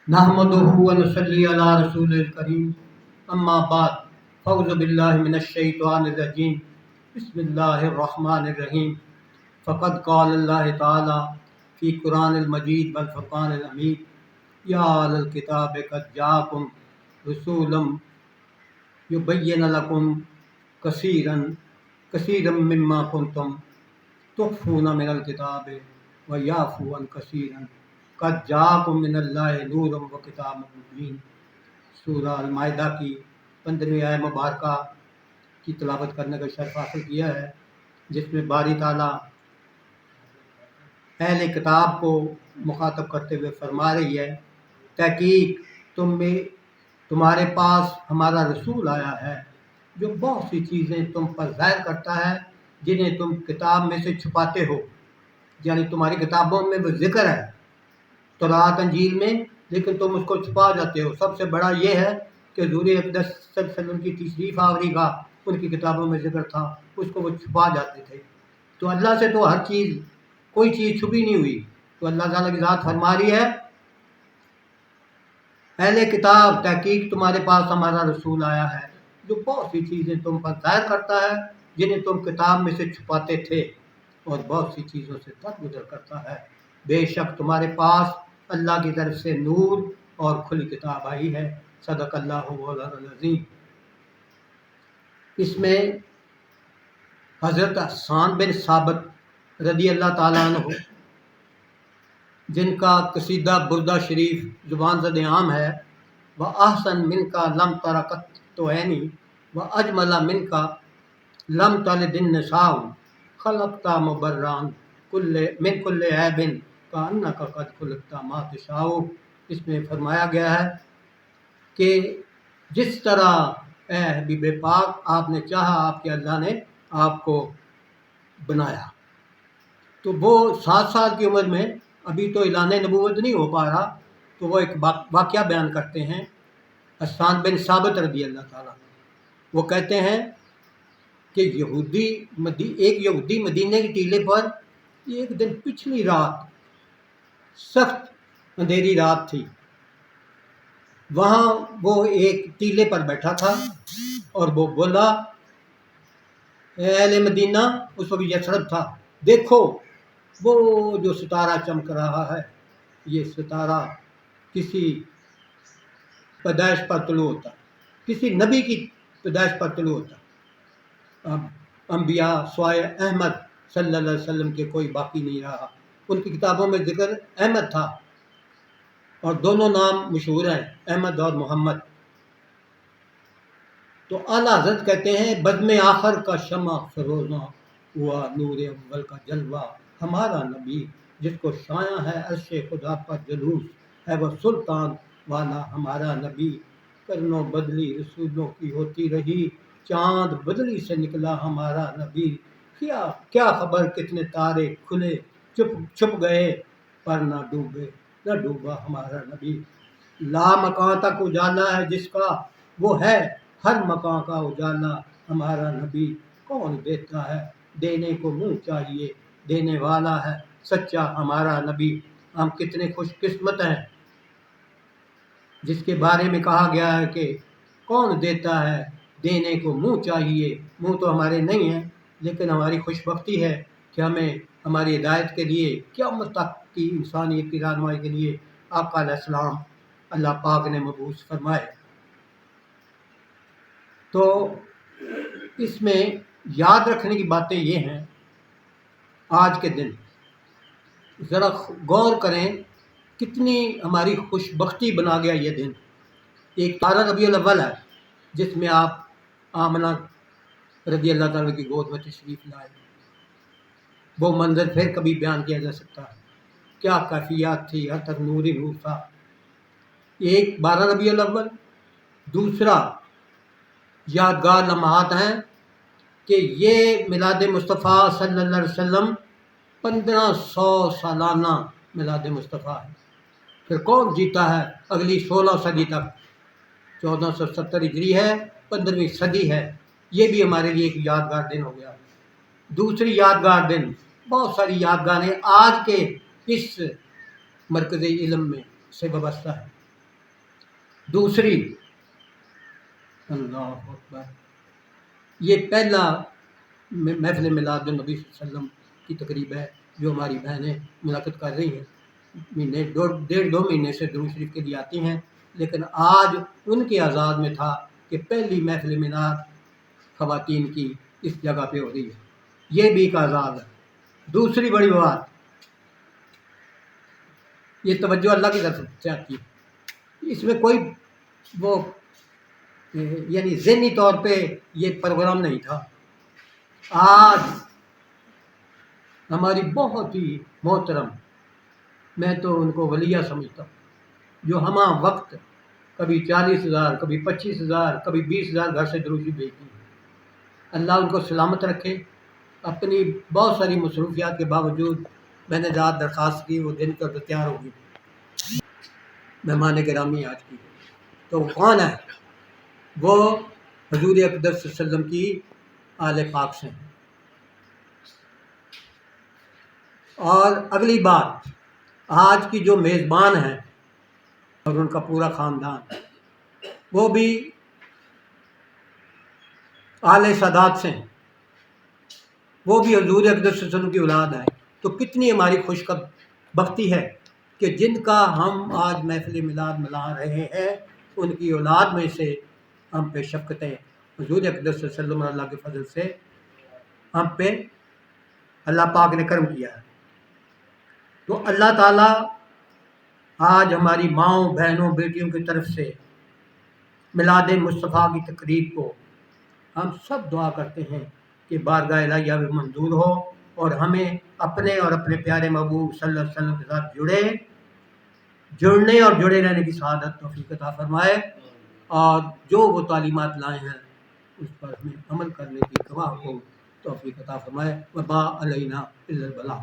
नहमदुहु व नसल्ली अला रसूलिल करीम अम्मा बाद फ़ऊज़ु बिल्लाहि मिनश शैतानिर रजीम बिस्मिल्लाहिर रहमानिर रहीम फ़क़द क़ालल्लाहु तआला फ़ी क़ुरानिल मजीद वल फ़ुरक़ानिल हमीद या अहलल किताब क़द जाअकुम रसूलुम युबय्यिनु लकुम कसीरम मिम्मा कुन्तुम तुख़फ़ूना मिनल किताबि व याफ़ू अन कसीरन क़द जाअकुम मिनल्लाहि नूरुम व किताबुम मुबीन। सूरह अल-माइदा की 15वीं आयत मुबारका की तिलावत करने का शर्फ हासिल किया है, जिसमें बारी ताला अहले किताब को मुखातब करते हुए फरमा रही है, तहकीक तुम्हारे पास हमारा रसूल आया है जो बहुत सी चीज़ें तुम पर ज़ाहिर करता है जिन्हें तुम किताब में से छुपाते हो। यानी तुम्हारी किताबों में वो जिक्र है तौरात अंजील में, लेकिन तुम उसको छुपा जाते हो। सबसे बड़ा ये है कि हुज़ूर अक़दस सल्लल्लाहु अलैहि वसल्लम की तशरीफ़ आवरी का उनकी किताबों में जिक्र था, उसको वो छुपा जाते थे। तो अल्लाह से तो हर चीज़, कोई चीज़ छुपी नहीं हुई। तो अल्लाह ताला की ज़ात फरमा रही है, अहले किताब तहकीक तुम्हारे पास हमारा रसूल आया है जो बहुत सी चीज़ें तुम पर ज़ाहिर करता है जिन्हें तुम किताब में से छुपाते थे और बहुत सी चीज़ों से दरगुजर करता है। बेशक तुम्हारे पास अल्लाह की तरफ से नूर और खुली किताब आई है। सदक़ल्लाहु मौलाना अज़ीम। इसमें हज़रत हस्सान बिन साबित रज़ी अल्लाह ताला अन्हु, जिनका कसीदा बुर्दा शरीफ ज़ुबान ज़द आम है, व अहसन मिनका लम तरा कत्तु ऐनी व अजमला मिनका लम तलिदिन निसाउ खलक़ता मुबर्रान मिन कुल्ले ऐबिन कान्नका क़द खुलिक़ता मा तशाउ। इसमें फरमाया गया है कि जिस तरह ए हबीब पाक आपने चाहा, आपके अल्लाह ने आपको बनाया। तो वो 7 साल की उम्र में, अभी तो ऐलान नबूवत नहीं हो पा रहा, तो वो एक वाक़या बयान करते हैं हस्सान बिन साबित रज़ी अल्लाह ताला। वो कहते हैं कि एक यहूदी मदीने की टीले पर एक दिन पिछली रात, सख्त अंधेरी रात थी, वहाँ वो एक टीले पर बैठा था और वो बोला, अहले मदीना, उस वक्त यथरब था, देखो वो जो सितारा चमक रहा है, ये सितारा किसी पैदाइश पर तुलू होता, किसी नबी की पैदाइश पर तुलू होता। अब अंबिया स्वाय अहमद सल्लल्लाहु अलैहि वसल्लम के कोई बाकी नहीं रहा। उनकी किताबों में जिक्र अहमद था और दोनों नाम मशहूर हैं, अहमद और मोहम्मद। तो आला हज़रत कहते हैं, बज़्म आखिर का शमा फरोज़ा हुआ नूर अव्वल का जलवा, हमारा नबी जिसको शाया है अर्शे खुदा पर जलूस है, वह सुल्तान वाला हमारा नबी। करनो बदली रसूलों की होती रही, चाँद बदली से निकला हमारा नबी। क्या क्या खबर कितने तारे खुले छुप गए, पर ना डूबा हमारा नबी। ला मकां तक उजाला है जिसका, वो है हर मकां का उजाला हमारा नबी। कौन देता है देने को मुँह चाहिए, देने वाला है सच्चा हमारा नबी। हम कितने खुशकिस्मत हैं जिसके बारे में कहा गया है कि कौन देता है देने को मुँह चाहिए। मुँह तो हमारे नहीं हैं, लेकिन हमारी खुशबख्ती है कि हमें हमारी हिदायत के लिए, क़यामत तक की इंसानियत की रहनुमाई के लिए आका अलैहिस्सलाम अल्लाह पाक ने मबूस फरमाए। तो इसमें याद रखने की बातें ये हैं, आज के दिन ज़रा गौर करें कितनी हमारी खुशबख्ती बना गया ये दिन। एक 12 रबीउल अव्वल है जिसमें आप आमना रज़ी अल्लाह ताला की गोद में तशरीफ़ लाए। वो मंज़र फिर कभी बयान किया जा सकता है, क्या कैफियत थी, हर तरफ नूर ही नूर था। एक 12 रबीउल अव्वल। दूसरा यादगार लम्हात हैं कि ये मिलाद मुस्तफ़ा सल्लल्लाहु अलैहि वसल्लम 1500 सालाना मिलाद मुस्तफ़ा है। फिर कौन जीता है अगली 16 सदी तक, 1470 हिजरी है, 15वीं सदी है। ये भी हमारे लिए एक यादगार दिन हो गया। दूसरी यादगार दिन, बहुत सारी यादगारें आज के इस मरकज़ इल्म में से वाबस्ता है। دوسری، اللہ اکبر، یہ پہلا محفل میلاد النبی صلی اللہ علیہ وسلم کی تقریب ہے جو ہماری بہنیں منعقد کر رہی ہیں. مہینے ڈیڑھ دو مہینے سے درود شریف کے لیے آتی ہیں، لیکن آج ان کے اعزاز میں تھا کہ پہلی محفل میلاد خواتین کی اس جگہ پہ ہو رہی ہے. یہ بھی ایک اعزاز ہے. دوسری بڑی بات، یہ توجہ اللہ کی طرف سے آتی ہے. اس میں کوئی وہ یعنی ذہنی طور پہ یہ پروگرام نہیں تھا. آج ہماری بہت ہی محترم، میں تو ان کو ولیہ سمجھتا ہوں، جو ہمہ وقت کبھی 40,000 کبھی 25,000 کبھی 20,000 گھر سے درود شریف بھیجتی ہیں. اللہ ان کو سلامت رکھے. اپنی بہت ساری مصروفیات کے باوجود میں نے رات درخواست کی، وہ دن تک تیار ہوگی. مہمان گرامی آج کی تو کون ہے؟ وہ حضور اقدس صلی اللہ علیہ وسلم کی آل پاک سے ہیں. اور اگلی بات، آج کی جو میزبان ہیں اور ان کا پورا خاندان، وہ بھی آل سادات سے ہیں، وہ بھی حضور اقدس صلی اللہ علیہ وسلم کی اولاد ہیں. تو کتنی ہماری خوش بختی ہے کہ جن کا ہم آج محفل میلاد منا رہے ہیں، ان کی اولاد میں سے ہم پہ شفقتیں حضور اقدس صلی اللہ علیہ وسلم اور اللہ کے فضل سے ہم پہ اللہ پاک نے کرم کیا ہے. تو اللہ تعالیٰ آج ہماری ماؤں، بہنوں، بیٹیوں کی طرف سے میلاد مصطفیٰ کی تقریب کو ہم سب دعا کرتے ہیں کہ بارگاہ الہیہ میں منظور ہو اور ہمیں اپنے اور اپنے پیارے محبوب صلی اللہ علیہ وسلم کے ساتھ جڑنے اور جڑے رہنے کی سعادت توفیق عطا فرمائے، اور جو وہ تعلیمات لائے ہیں اس پر ہمیں عمل کرنے کی گواہ کو توفیق عطا فرمائے. وما علینا الا البلاغ.